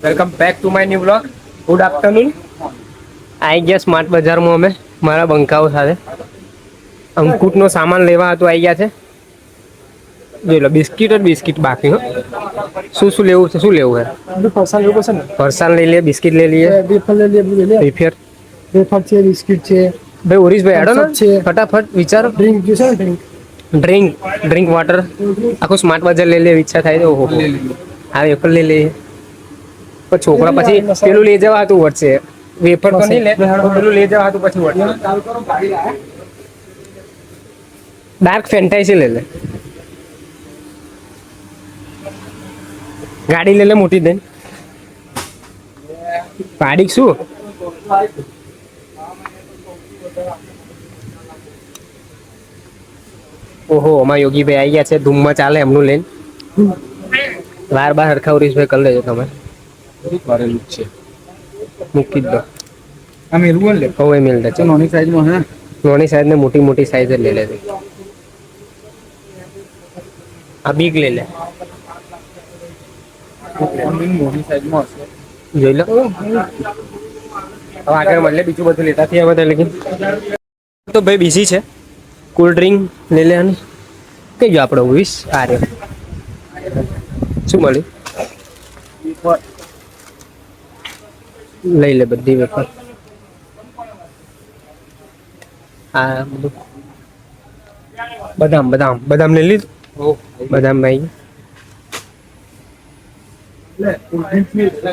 Welcome back to my new blog. Good afternoon. આઈ ગયા smart બજારમાં અમે મારા બંકાઓ સાથે. અંકુટનો સામાન લેવા હતું આવી ગયા છે. જોઈ લો બિસ્કિટ જ બિસ્કિટ બાકી હો. શું લેવું છે? શું લેવું છે? ફરસાણ લેવું છે ને? ફરસાણ લઈ લઈએ, બિસ્કિટ લઈ લઈએ, વેફર લઈ લઈએ, વેફર છે, બિસ્કિટ છે. ભાઈ ઓરીશભાઈ હેડો ને ફટાફટ વિચારો. ડ્રિંક જોશે ને? ડ્રિંક વોટર આખું સ્માર્ટ બજાર લઈ લે ઈચ્છા થાય તો. ઓહો હા વેફર લઈ લઈએ. પણ છોકરા પછી પેલું લઈ જવા હતું વચ્ચે. વેફર તો નહીં લે, પેલું લઈ જવા હતું પછી વચ્ચે. ડાર્ક ફેન્ટાસી લઈ લે. ગાડી લઈ લે મોટી દઈને. પાડી શું? ઓહો અમારા યોગીભાઈ આવી ગયા છે. ધૂમમાં ચાલે એમનું લઈને. વાર હરખા ઉરીશભાઈ કરી લેજો તમે. ભરેલું છે મૂકી દો. આ મેલવું લે હવે મેલ દે. નાની સાઈઝમાં હે. નાની સાઈઝ ને મોટી સાઈઝ લઈ લે. આ બીગ લઈ લે. મોટી સાઈઝમાં હશે જોઈ લો. હવે આગળ મળે બીજું બધું લેતા થયા બધા લેકિન તો ભાઈ બીજી છે. કોલ્ડ ડ્રિંક લઈ લે. અને કઈ ગયો આપણો વીસ આ રહ્યો. શું મળ્યું? લઈ લે બધી વેફર. આ બધું બદામ લઈ લીધું. બદામ ભાઈ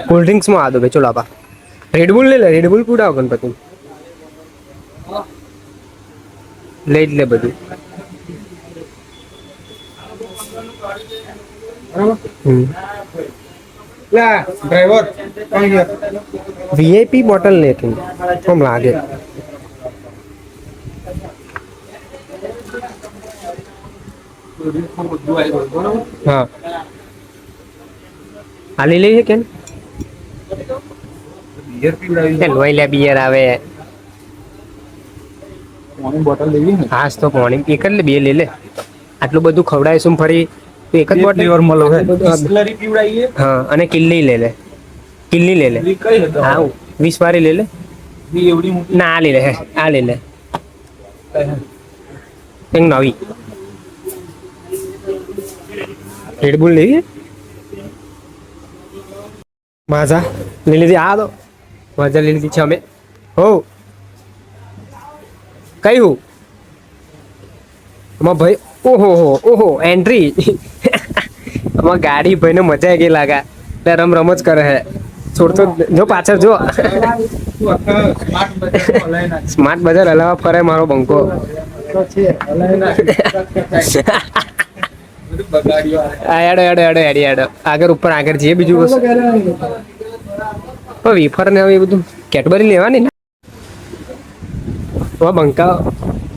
કોલ્ડ ડ્રિંક્સ માં આ દો ભાઈ. ચલો આપા રેડબુલ લઈ લે. રેડબુલ પીવડાવો ગણપતિ. લઈ જ લે બધું. ડ્રાઈવર વીઆઈપી બોટલ લેતી કેમ લાગે? હા હાલી લઈએ કે લોહી લે બિયર આવે. બોટલ લેવી ને? હા તો પાણી એક જ લે. બે લઈ લે. આટલું બધું ખવડાય શું ફરી એક જ બોટલ મળો. હા અને કિલ્લી લઈ લે. કિલ્લી લઈ લે. હા 20 વાળી લઈ લે. ના આ લઈ લે. આ લઈ લે. નવી રેડબુલ લેવી. માઝા લઈ લીધી. આ દો માઝા લઈ લીધી છે અમે. હો કયું આમાં ભાઈ? ઓહો એન્ટ્રી. આમાં ગાડી ભાઈને મજા આવી ગઈ લાગે. રમજ કરે હે. છોડતો જો પાછળ જો. સ્માર્ટ બજાર હલાવા ફરે મારો બંકો. આગળ ઉપર આગળ જઈએ. બીજું વસ્તુ વેફર ને હવે બધું કેટબરી લેવાની ને. બંકા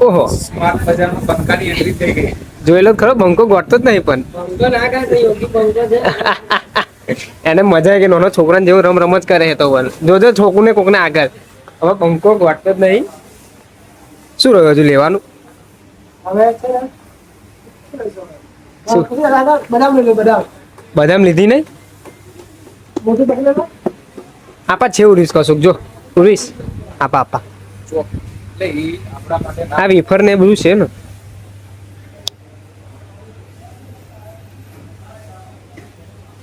ઓહો સ્માર્ટ બજારમાં બંકાની એન્ટ્રી થઈ ગઈ. જોઈ લો ખરો બંકો ગોઠતો જ નહીં પણ એને મજા આવી કે નાનો છોકરાને જેવું રમજ કરે તો જોજો છોકરું ને કોકને આગળ. હવે બંકો ગોઠતો જ નહીં. શું રહ્યું હજુ લેવાનું? બદામ લીધી નહીં. આપા છે ઉરીસ કશુંક જો ઉરીસ આપા. આ વેફર ને બધું છે ને.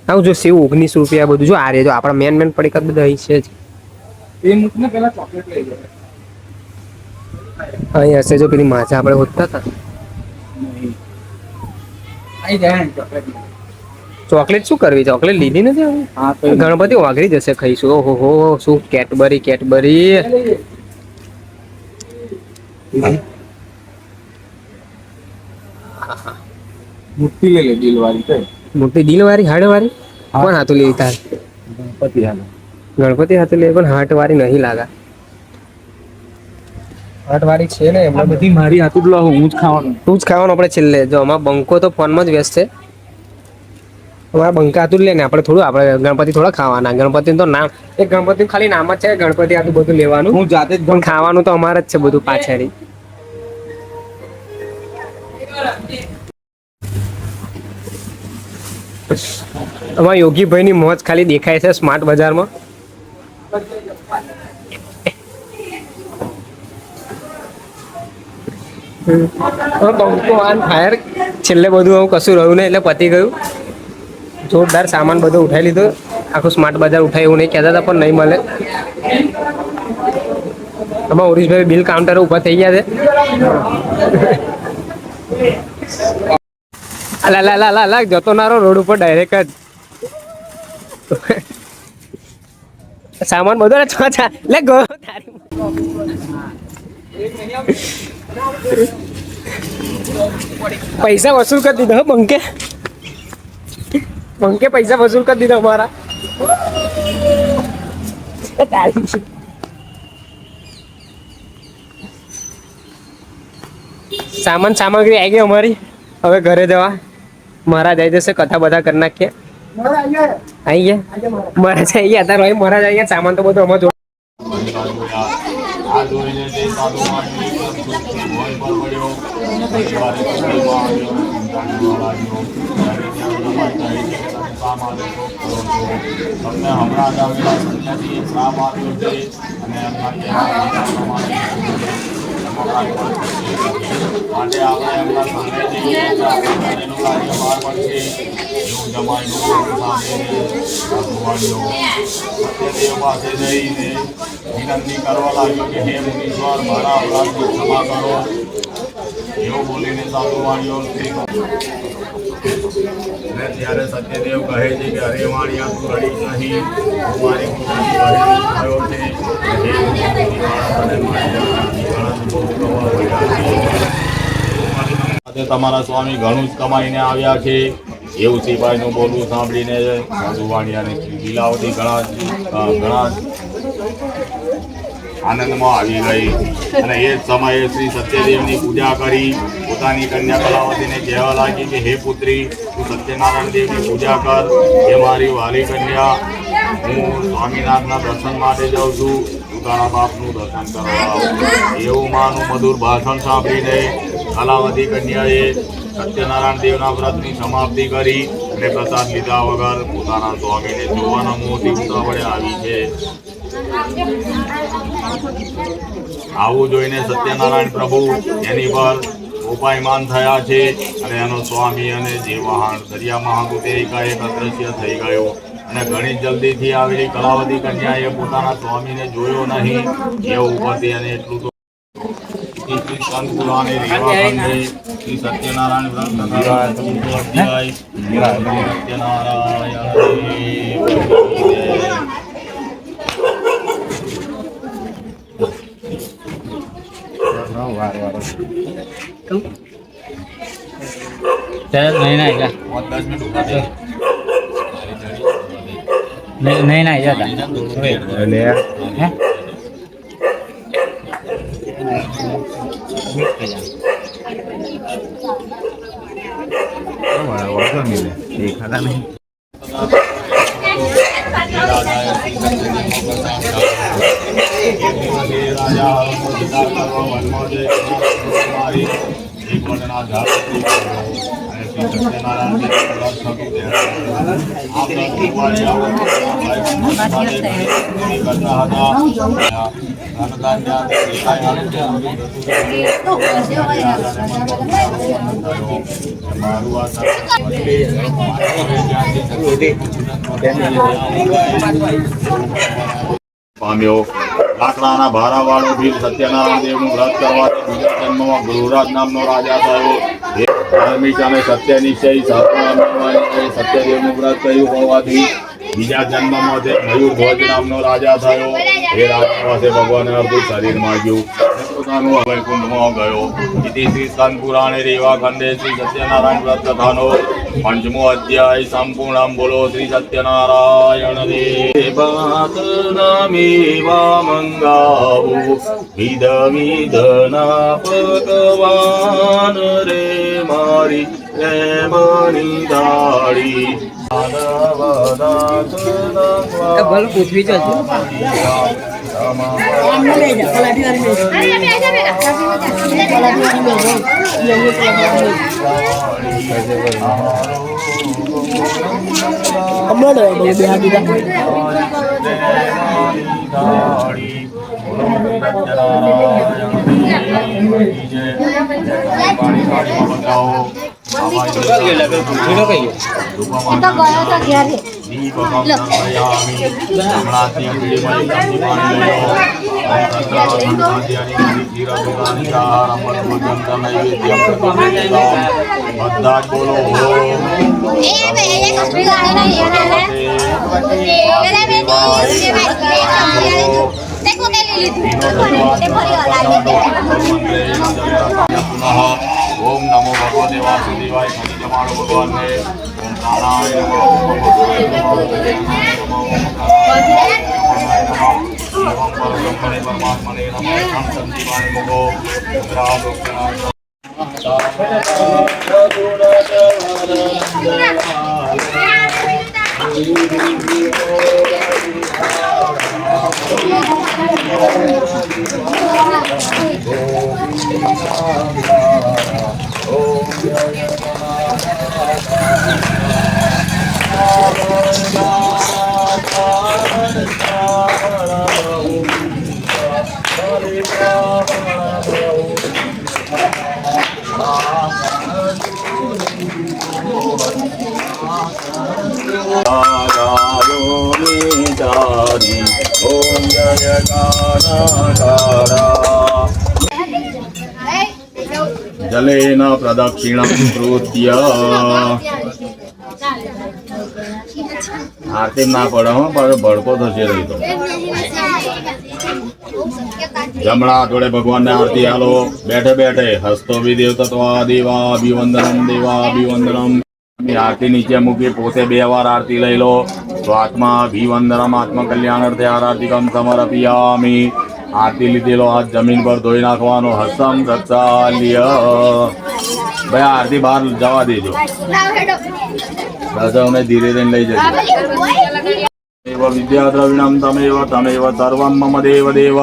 આવું જો સેવ 19 રૂપિયા બધું જો. આ રે જો આપણા મેન પડીકા બધા અહીં છે જ. અહીં હશે જો પેલી માછા આપણે હોતા હતા. ચોકલેટ શું કરવી? ચોકલેટ લીધી નથી. ગણપતિ વાઘરી જશે ખાઈશું. ઓહો શું કેટબરી. મોટી લઈ લે. દિલ વાળી મોટી દિલ વાળી હાડ વાળી કોણ હાથું લેવી તાર? ગણપતિ હાથું લે પણ હાટ વાળી નહીં લાગા. હાટ વાળી છે ને એમને બધી મારી હાથું જ લાવું. હું જ ખાવાનું આપણે છેલ્લે. જો અમારા બંકો તો ફોનમાં જ વ્યસ્ત છે. અમારા બંકા હાથું લે ને આપણે થોડું. આપણે ગણપતિ થોડા ખાવાના. ગણપતિ તો નામ એક ગણપતિ ખાલી નામ જ છે. ગણપતિ હાથું બધું લેવાનું. હું જાતે જ પણ ખાવાનું તો અમારે જ છે બધું પાછળ. અમારા યોગીભાઈની મોજ ખાલી દેખાય છે સ્માર્ટ બજારમાં. બંકો આન ફાયર છેલ્લે બધું હું કશું રહ્યું નહીં એટલે પતી ગયું. જોરદાર સામાન બધો ઉઠાવી લીધો. આખું સ્માર્ટ બજાર ઉઠાય એવું નહીં કહેતા હતા પણ નહીં મળે. આમાં હરીશભાઈ બિલ કાઉન્ટર ઊભા થઈ ગયા છે. અલા જતો નારો રોડ ઉપર ડાયરેક્ટ જ સામાન બધો લે ગયો. પૈસા વસૂલ કરી દીધા બંકે પૈસા વસૂલ કરી દીધા અમારા. સામગ્રી આવી ગઈ અમારી. હવે ઘરે જવા મહારાજ આવી જશે. કથા બધા કરી નાખીએ. આવી ગયા મહારાજ આવી ગયા. અત્યારે મહારાજ આવી ગયા. સામાન તો બધું અમારે જોડે. માટે આપણે એમના સત્યદેવ પાસે જઈને વિનંતી કરવા લાગ્યો કે હે મુનીશ્વર મારા અપરાધની ક્ષમા કરો. એવું બોલીને સાધુ વાણીઓ અને ત્યારે સત્યદેવ કહે છે કે અરે વાણિયા તું રડીશ નહીં. હું મારી થયો છે તમારા સ્વામી ઘણું જ કમાઈને આવ્યા છે એવું સિપાહીનું બોલવું સાંભળીને સાધુ વાણિયાની લીલાવતી ઘણા આનંદમાં આવી ગઈ. અને એ જ સમયે શ્રી સત્યદેવની પૂજા કરી પોતાની કન્યા કલાવતીને કહેવા લાગી કે હે પુત્રી તું સત્યનારાયણ દેવની પૂજા કર. એ મારી વાલી કન્યા હું સ્વામિનાથના દર્શન માટે જાઉં છું. તું તારા બાપનું દર્શન કરવા. એવું માનું મધુર ભાષણ સાંભળીને કલાવતી કન્યાએ સત્યનારાયણ દેવના વ્રતની સમાપ્તિ કરી અને પ્રસાદ લીધા વગર પોતાના સ્વામીને જોવાના મોહથી ઉતાવળે આવી છે. આવું જોઈને સત્યનારાયણ પ્રભુ એની પર ઉપાયમાન થયા છે અને એનો સ્વામી અને જે વહાણ દરિયામાં હતું તે એકાએક અદ્રશ્ય થઈ ગયો. અને ઘણી જલ્દીથી આવેલી કલાવતી કન્યાએ પોતાના સ્વામીને જોયો નહીં. એ ઉપરથી અને એટલું તો શ્રી સત્યનારાયણ વ્રત નહીં ના જતા દેખાતા નહીં. પામ્યો. લાકડાના ભારાવાળો ભીલ સત્યનારાયણ દેવનું વ્રત કરવાથી બીજા જન્મમાં ગૃહરાજ નામનો રાજા થયો. ધાર્મિક અને સત્ય નિશ્ચય સત્યદેવનું વ્રત કર્યું હોવાથી બીજા જન્મમાં તે મયુરધ્વજ નામનો રાજા થયો. એ રાજા પાસે ભગવાને અર્ધું શરીર માંગ્યું પોતાનું વૈકુંઠમાં ગયો. ઇતિ શ્રી સ્કંદ પુરાણે રેવાખંડે શ્રી સત્યનારાયણ વ્રત કથાનો પંચમો અધ્યાય સંપૂર્ણ. બોલો શ્રી સત્યનારાયણ દેવા મંગાવું વિધ વિધના પકવાન રે મારી પ્રેમની દાડી. ભલે પૂછવી ચાલશે ओम नमो भगवते वासुदेवाय खनिजमाण भगवान ने ओम नारायण परमात्मने नमः ओम संजीवाय नमो ओम जय जलेन प्रदक्षिणं कृत्य आरती ना पड़े हो पर भड़को थशे रही तो जमणा जोड़े भगवान ने आरती हालो बैठे बैठे हस्तो भी देवतत्वा देवाभिवंदनम आरती नीचे मूकी पोते 2 વાર आरती लई लो स्वात्मा अभिवंदनम आत्मकल्याणार्थे आराधिकम समर्पयामि आरती लीधेलो हाथ जमीन पर धोई नाखवानो हस्तम रक्षाल्य भाई आरती बाहर जवा देजो राजाओं धीरे धीरे लई जाओ विद्या द्रविणम तमेव तमेव सर्वं मम देव देव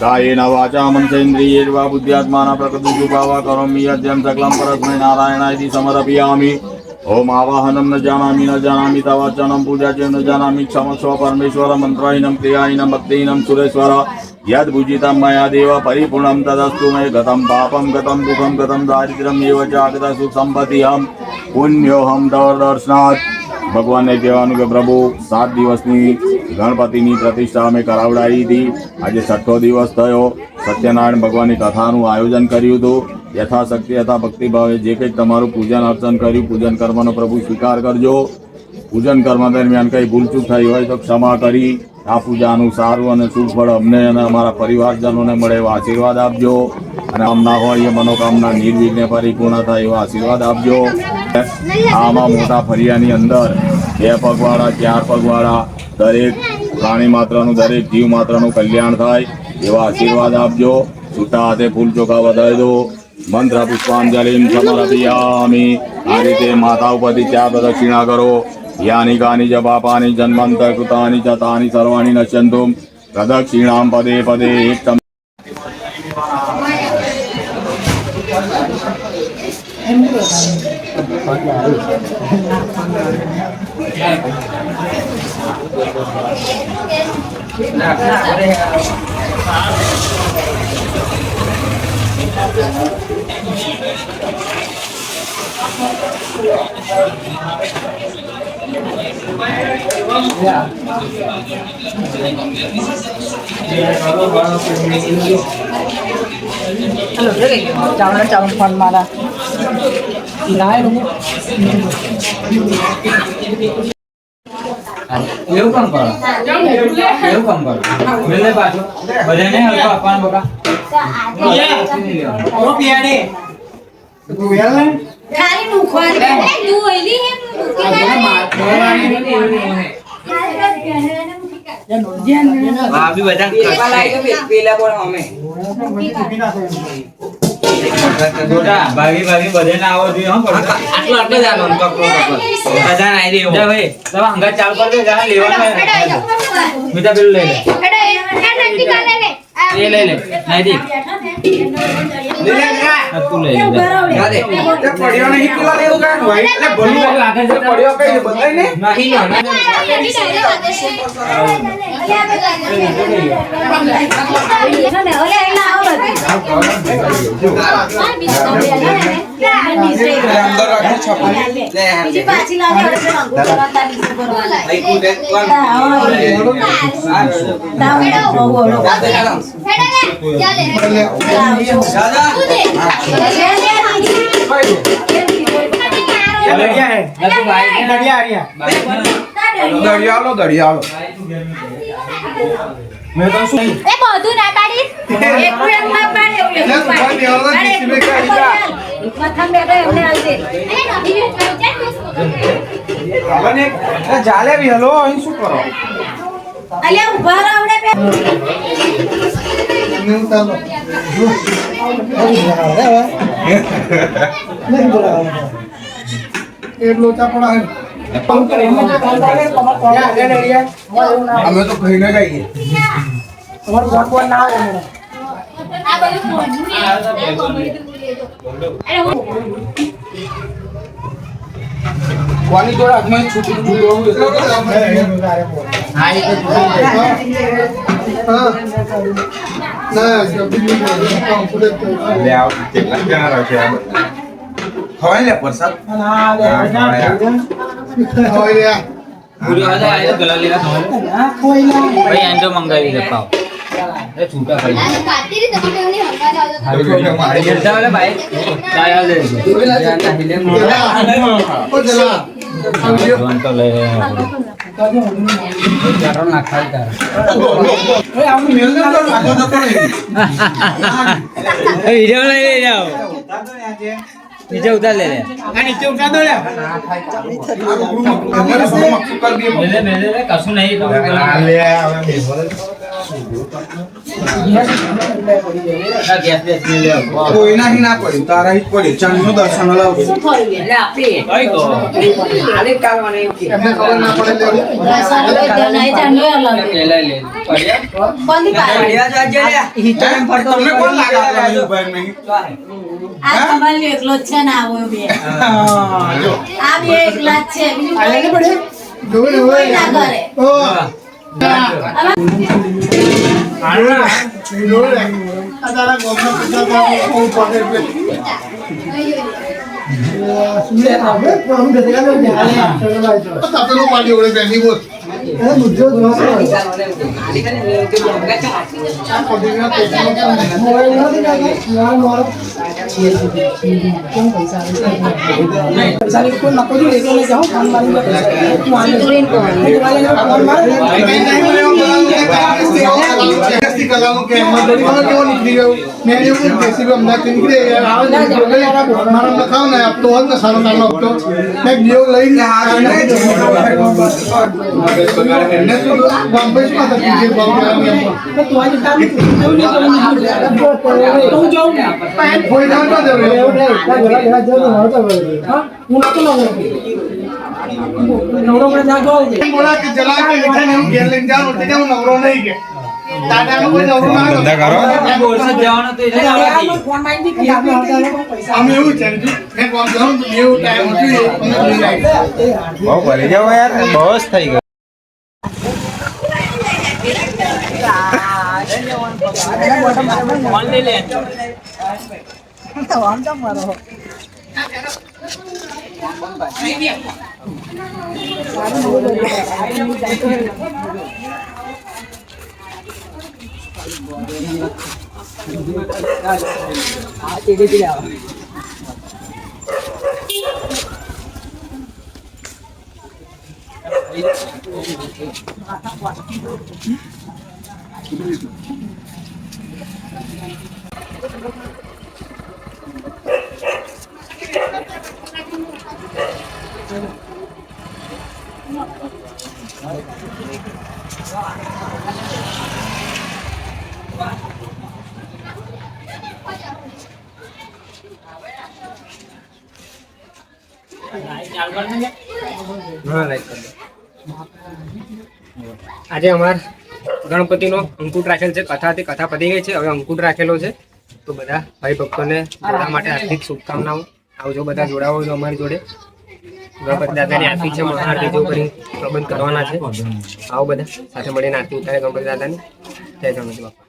कायेन वाचा मनसेन्द्रियेर्वा बुद्ध्यात्माना प्रकृतिजुभावा करोमि यद्यं सकलं परस्मै नारायणाय समर्पयामि ओम आवाहनम न जानामि तवाचनम पूजा च न जानामि क्षमस्व परमेश्वर मंत्रायिनम क्रियायिनम भक्तियिनम सुरेश्वर यद पूजितं मया देव परिपूर्णं तदस्तु मे गतं पापं गतं दुःखं गतं दारिद्र्यं एव च आगत सुख संपत्तिहं पुण्योहं तव दर्शनात् भगवान ने कहेवानुं के प्रभु 7 दिवसनी गणपतिनी प्रतिष्ठा अमे करावडाई थी आज 6ठो दिवस थयो सत्यनारायण भगवाननी कथानुं आयोजन कर्युं हतुं यथाशक्ति यथा भक्ति भावे जे कंई तमारुं पूजन अर्चन कर्युं पूजन कर्मनो प्रभु स्वीकार करजो पूजन कर्म दरमियान कई भूलचूक थई होय तो क्षमा करी आ पूजानुं सारुं अने शुभ फळ अમને અને અમારા પરિવારજનોને મળે એવા આશીર્વાદ આપજો અને આમના હોય એ મનોકામના નિર્વિઘ્ને પરિપૂર્ણ થાય એવા આશીર્વાદ આપજો આમાં મોટા ફરિયાની અંદર 2 પગવાળા 4 પગવાળા દરેક પ્રાણી માત્રનું દરેક જીવ માત્રનું કલ્યાણ થાય એવા આશીર્વાદ આપજો છૂટા હાથે ફૂલ ચોખા વધારી દો મંત્ર પુષ્પાંજલિ સમર્પયામિ આ રીતે માતા ઉપરથી 4 પ્રદક્ષિણા કરો यानि कानि च पापानि जन्मान्तर कृतानि च तानि सर्वाणि नश्यन्तु प्रदक्षिणां पदे पदे एकम् ચાવણ ફોન મારા એવું કામ કરો મેલે પાછો બધાને હલકો આપવાનું બકા ઓ પિયાડે તું વેલ ને ખાલી મુખવાડી તું ઓઈલી હે ભાભી બધા પેલા પણ અમે ગોટા ભાગી ભાગી બધે ના આવો જોઈએ હો પણ આટલો આટલો જ આનો પકડો બધા ના આવી જા ભાઈ તમે હંગા ચાલ પર જા લેવાનું મીઠા પેલું લઈ લે એ લઈ લે નહીં દી તું લઈ લે પડ્યો નહીં પેલા લેવું કાન ભાઈ એટલે ભલું આગળ જે પડ્યો કઈ બદલાય ને નહીં અંદર રાખી છાપા લે પાછી લાગે દરિયાલો દરિયાલો મેં તો શું એ બધું ના પાડી એકલું એમ ના પાડે એવું મથમ બેઠો એમને આવજે મને જાલે બી હલો અહીં શું કરો અલ્યા ઉભા રહો આવડે બે અમે તો કહીને જઈએ આ બધું મોઢું ને કોમેડી તો લેજો અરે હું કોની જોડે હાથમાં છૂટી ખવાય લે પ્રસાદ પૂરી આજે આયો ગલા લેવા ભાઈ એન્ડો મંગાવી દે પાવ એ છૂટા પડી આ કાતી રી તમે એની હંગા જાવ જલતા વાલે ભાઈ ચાય આલ દે જોન તો લે ચારો ના ખાઈ તાર ઓય આવું મેલ ને તો લાગો તો પણ એ વિડિયો લઈ લે જાઓ નીચે ઉતાર લે નીચે ઉઠા દો લે મેલે કશું નહીં ગેસ બેસ લે કોઈ નહીં ના પડ્યું તારા હિત પડ્યું ચાંદનું દર્શન લાવજો એટલે આપી કઈ ગો આલે કાલવાને એમને ખબર ના પડે લે લે કોની પાડે તમને કોણ લાગે ભાઈ નહીં આ તમારે એકલો જ છે ને આવો બે જો આ બે એકલા જ છે બીજું આલે ને પડે કોઈ ના કરે ઓ કલાનું કે કેવો નીકળી ગયો મેં એવું દેશી અમદાવાદ નીકળી મારા લખાવ ને આપતો હોત ને સારો નાનો આપતો મેં જેવું લઈને નવરો નહીં કે અમે એવું છે એવું ટાઈમ બહુ ભરી જાવ યાર બસ થઈ ગયો હા લાઈક કરી દો. આજે અમાર ગણપતિનો અંકુટ રાખેલ છે. કથાથી કથા પતી ગઈ છે, હવે અંકુટ રાખેલો છે. તો બધા ભાઈ ભક્તોને જોડા માટે હાર્દિક શુભકામનાઓ. આવજો બધા જોડાવો છો અમારી જોડે. ગણપતિ દાદાની આરતી છે, મહાઆરતી જો કરી પ્રબંધ કરવાના છે. આવો બધા સાથે મળીને આરતી ઉતારે ગણપતિ દાદાની. જય ગણપતિ બાપા.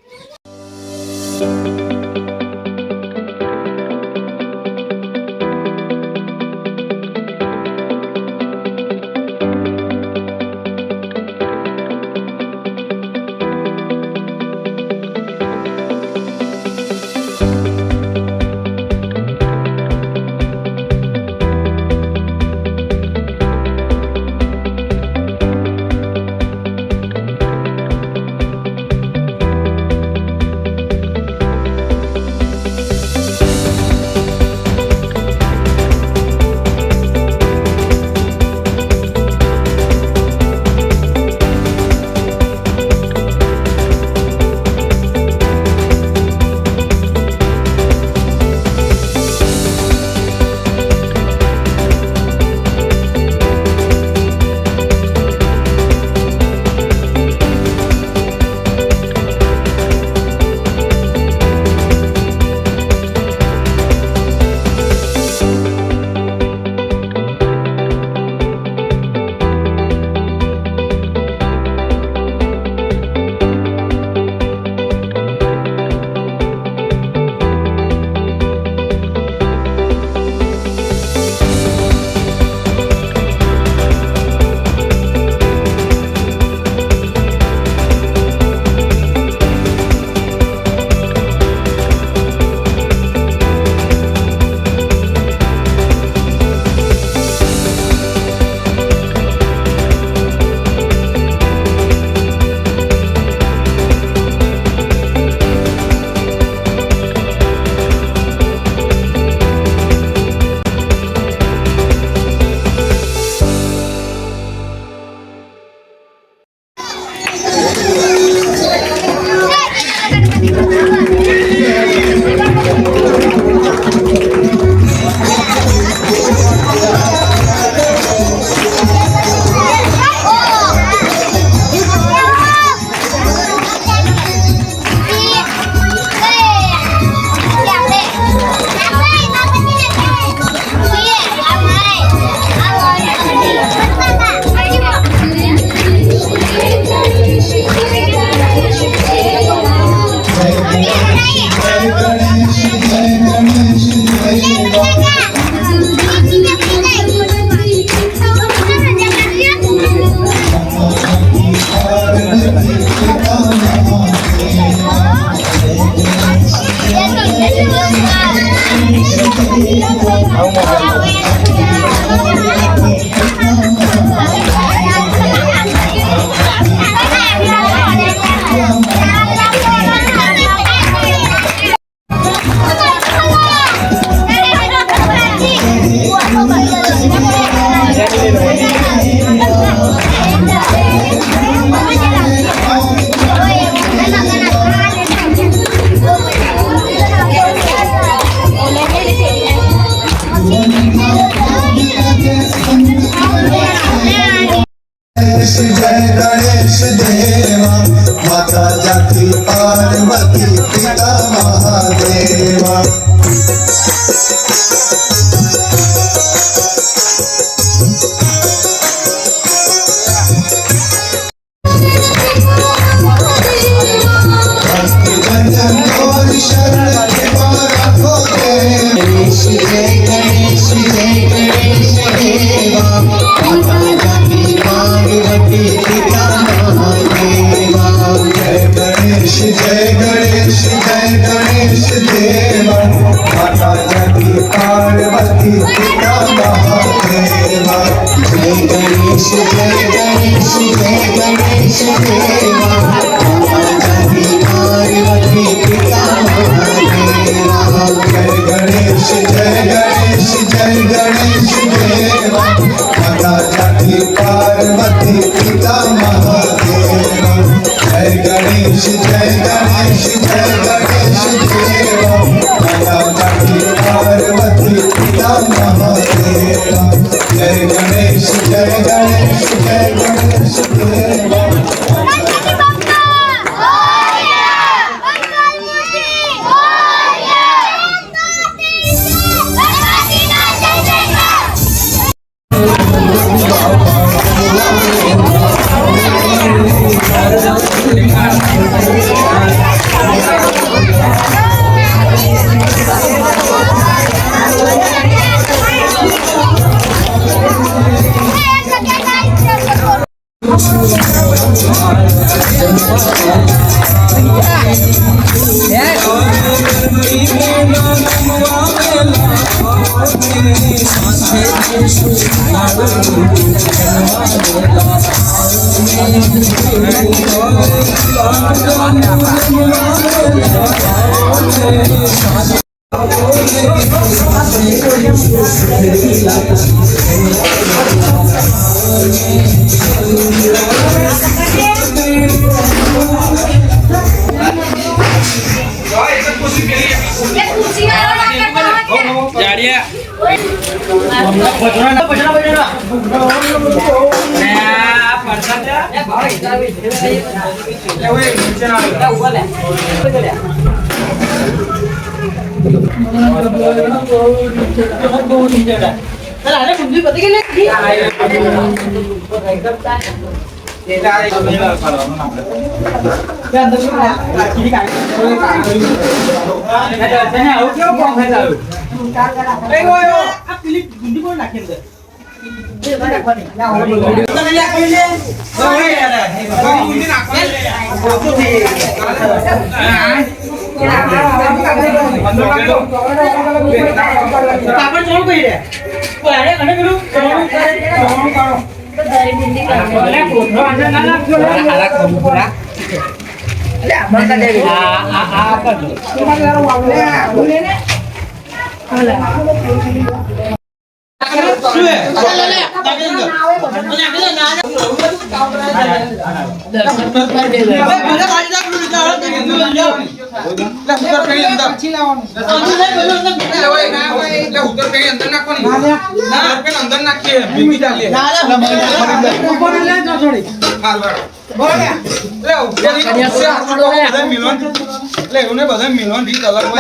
Parvati Pita Mahadeva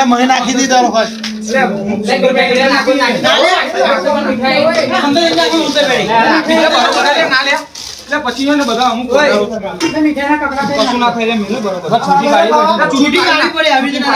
મને નાખી દીધો પછી બધા અમુક કશું ના થાય મિલે બરોબર છૂટી કાઢવી પડે આવી રીતે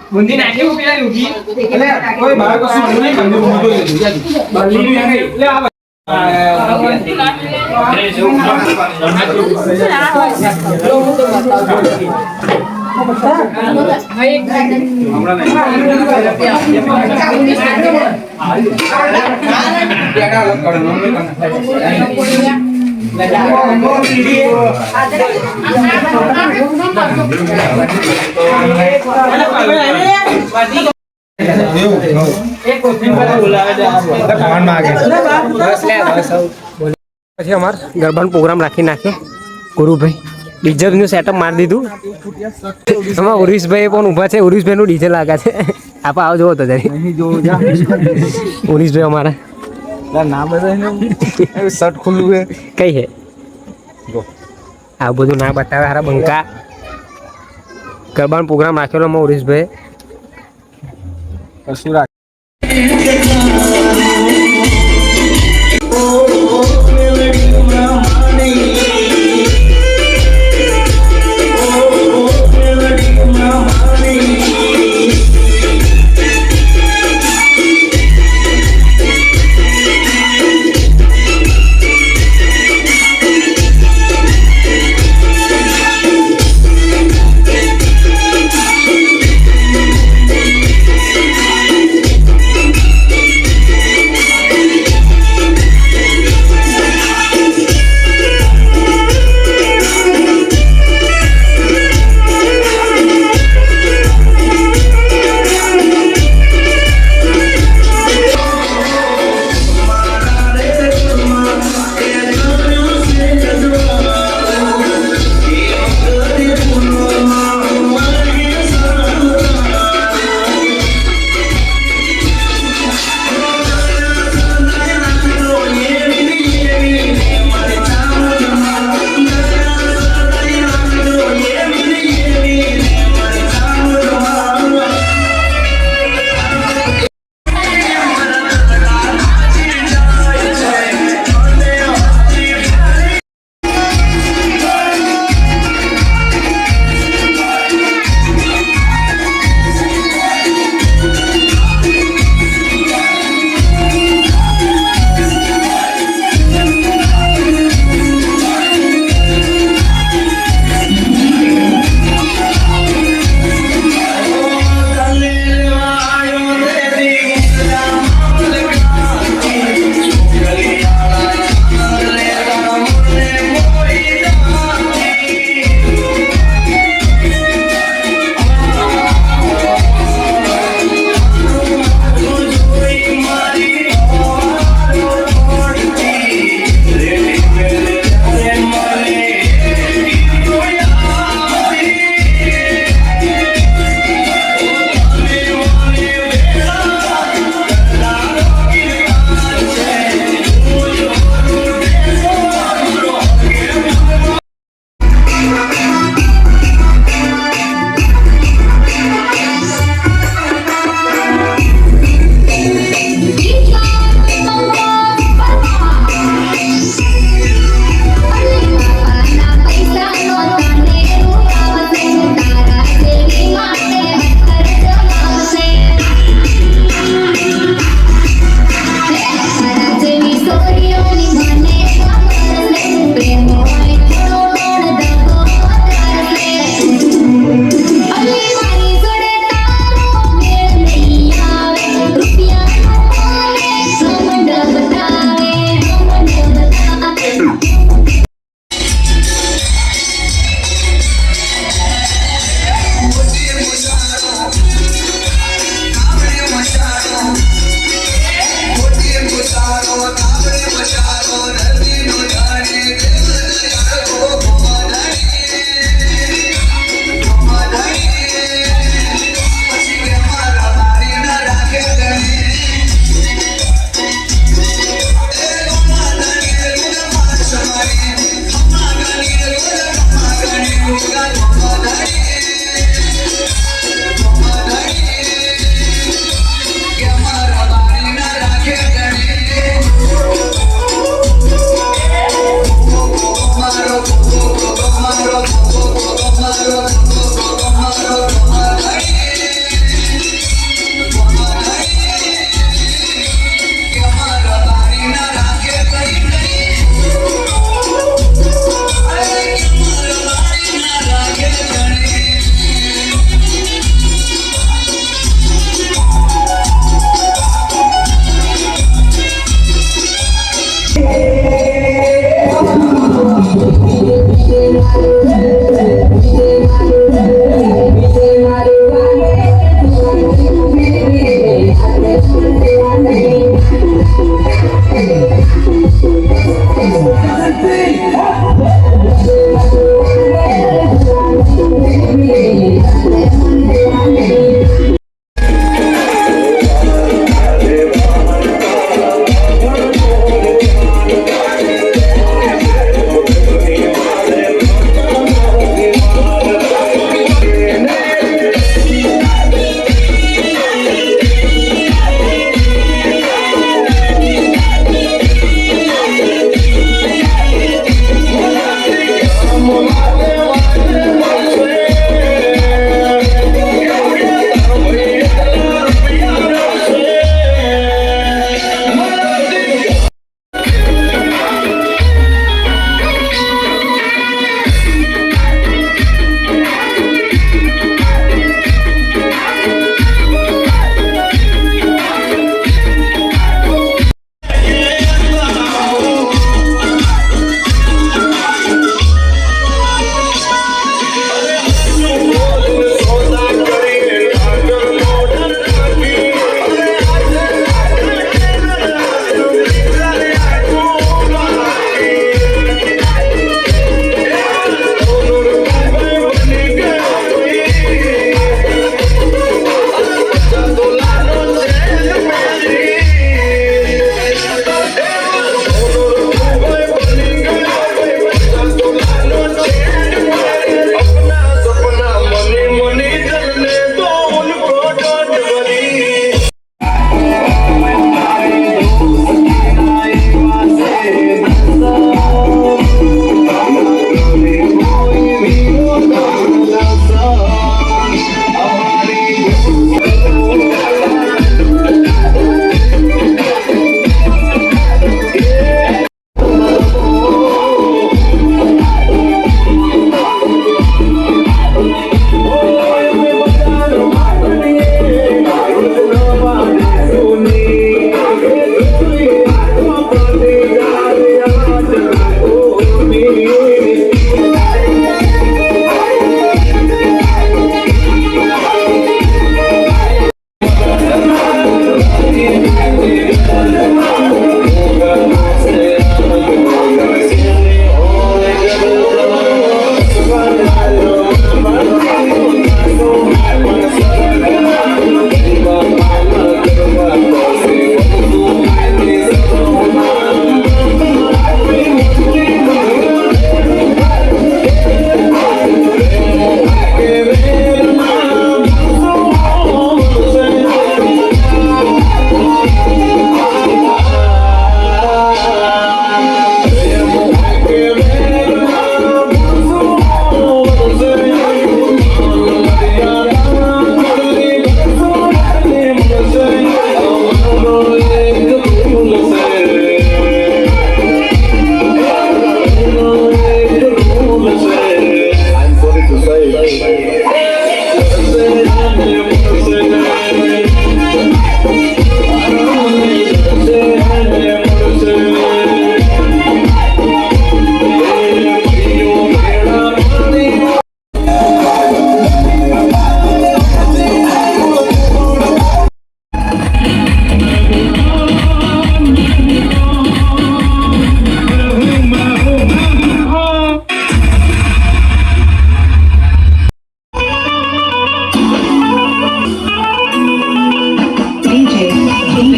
બુંદી નાખી પેલા ઉઠી એટલે કોઈ બાર કશું નહીં બંધ મોટો લે આ પછી અમાર ગરબાનો પ્રોગ્રામ રાખી નાખ્યો ગુરુભાઈ ડીજે નું સેટઅપ મારી દીધું એમાં ઉરીશભાઈ પણ ઊભા છે ઉરીશભાઈ નું ડીજે લાગે છે આપ આવો જોવો તો જરી ઉરીશભાઈ અમારા ના બધા શર્ટ ખુલ્લું છે કઈ છે આ બધું ના બતાવે હારા બંકા ગરબાનો પ્રોગ્રામ રાખેલો એમાં ઉરીશભાઈ કશું રાખ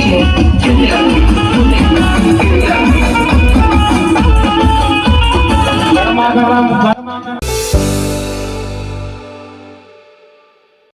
હું